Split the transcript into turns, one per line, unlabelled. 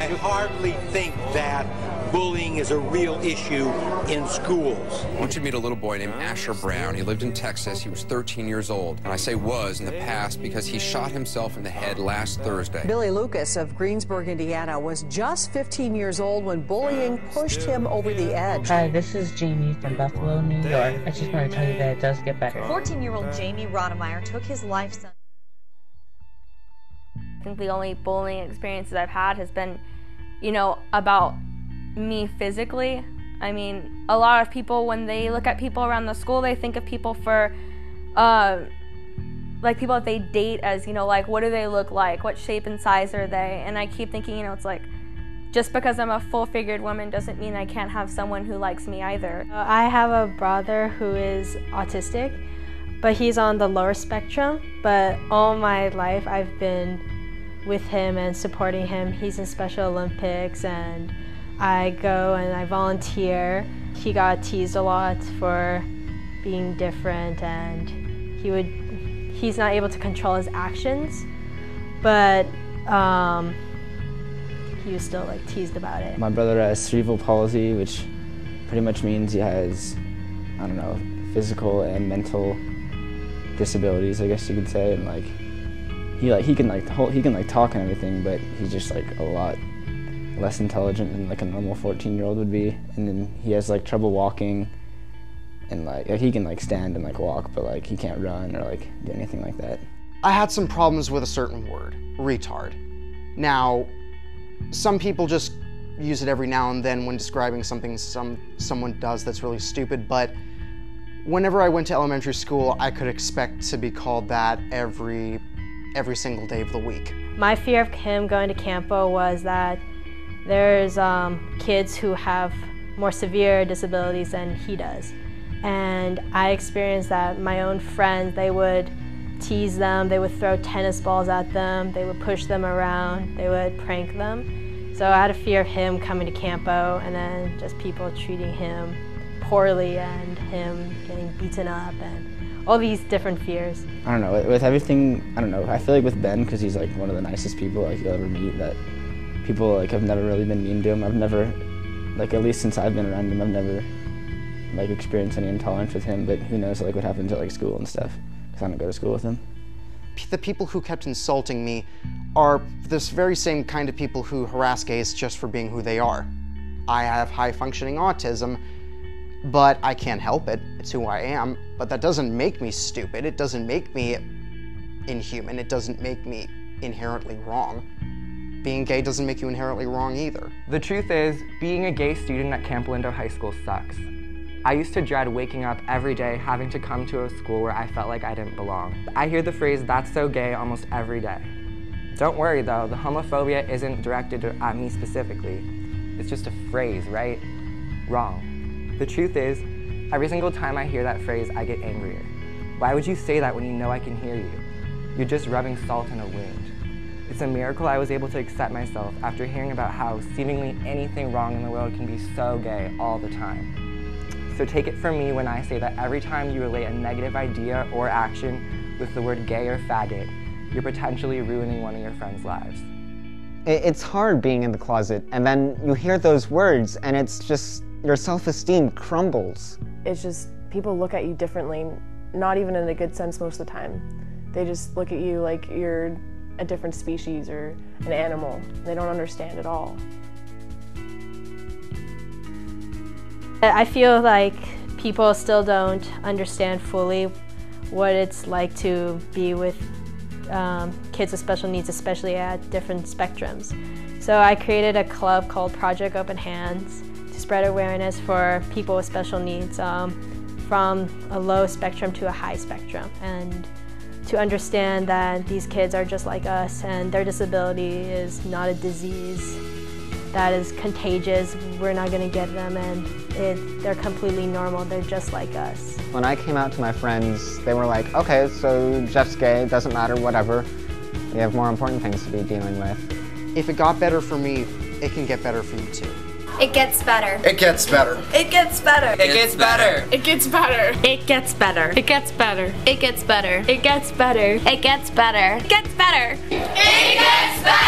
I hardly think that bullying is a real issue in schools.
I want you to meet a little boy named Asher Brown. He lived in Texas. He was 13 years old. And I say was in the past because he shot himself in the head last Thursday.
Billy Lucas of Greensburg, Indiana, was just 15 years old when bullying pushed him over the edge.
Hi, this is Jamie from Buffalo, New York. I just want to tell you that it does get better.
14-year-old Jamie Rodemeyer took his life sentence.
I think the only bullying experiences I've had has been, you know, about me physically. I mean, a lot of people, when they look at people around the school, they think of people for, like people that they date as, you know, like what do they look like? What shape and size are they? And I keep thinking, you know, it's like, just because I'm a full-figured woman doesn't mean I can't have someone who likes me either.
I have a brother who is autistic, but he's on the lower spectrum. But all my life I've been with him and supporting him. He's in Special Olympics and I go and I volunteer. He got teased a lot for being different and he's not able to control his actions, but he was still like teased about it.
My brother has cerebral palsy, which pretty much means he has, I don't know, physical and mental disabilities, I guess you could say, and like he can talk and everything, but he's just like a lot less intelligent than like a normal 14-year-old would be. And then he has like trouble walking, and like he can like stand and like walk, but like he can't run or like do anything like that.
I had some problems with a certain word, retard. Now, some people just use it every now and then when describing something someone does that's really stupid, but whenever I went to elementary school, I could expect to be called that every single day of the week.
My fear of him going to Campo was that there's kids who have more severe disabilities than he does. And I experienced that. My own friends, they would tease them, they would throw tennis balls at them, they would push them around, they would prank them. So I had a fear of him coming to Campo and then just people treating him poorly and him getting beaten up and all these different fears.
I don't know, with everything, I don't know, I feel like with Ben, because he's like one of the nicest people like you'll ever meet, that people like have never really been mean to him. I've never, like at least since I've been around him, I've never like experienced any intolerance with him, but who knows like what happens at like school and stuff, because I don't go to school with him.
The people who kept insulting me are this very same kind of people who harass gays just for being who they are. I have high-functioning autism, but I can't help it. It's who I am, but that doesn't make me stupid. It doesn't make me inhuman. It doesn't make me inherently wrong. Being gay doesn't make you inherently wrong either.
The truth is, being a gay student at Camp Lindo High School sucks. I used to dread waking up every day having to come to a school where I felt like I didn't belong. I hear the phrase, "that's so gay," almost every day. Don't worry though, the homophobia isn't directed at me specifically. It's just a phrase, right? Wrong. The truth is, every single time I hear that phrase, I get angrier. Why would you say that when you know I can hear you? You're just rubbing salt in a wound. It's a miracle I was able to accept myself after hearing about how seemingly anything wrong in the world can be so gay all the time. So take it from me when I say that every time you relate a negative idea or action with the word gay or faggot, you're potentially ruining one of your friends' lives.
It's hard being in the closet, and then you hear those words, and it's just, your self-esteem crumbles.
It's just, people look at you differently, not even in a good sense most of the time. They just look at you like you're a different species or an animal. They don't understand at all.
I feel like people still don't understand fully what it's like to be with kids with special needs, especially at different spectrums. So I created a club called Project Open Hands to spread awareness for people with special needs from a low spectrum to a high spectrum, and to understand that these kids are just like us and their disability is not a disease that is contagious. We're not going to get them, and they're completely normal. They're just like us.
When I came out to my friends, they were like, okay, so Jeff's gay, it doesn't matter, whatever. We have more important things to be dealing with.
If it got better for me, it can get better for you too.
It gets better.
It gets better.
It gets better.
It gets better.
It gets better.
It gets better.
It gets better.
It gets better.
It gets better.
It gets better.
It gets better. It gets better.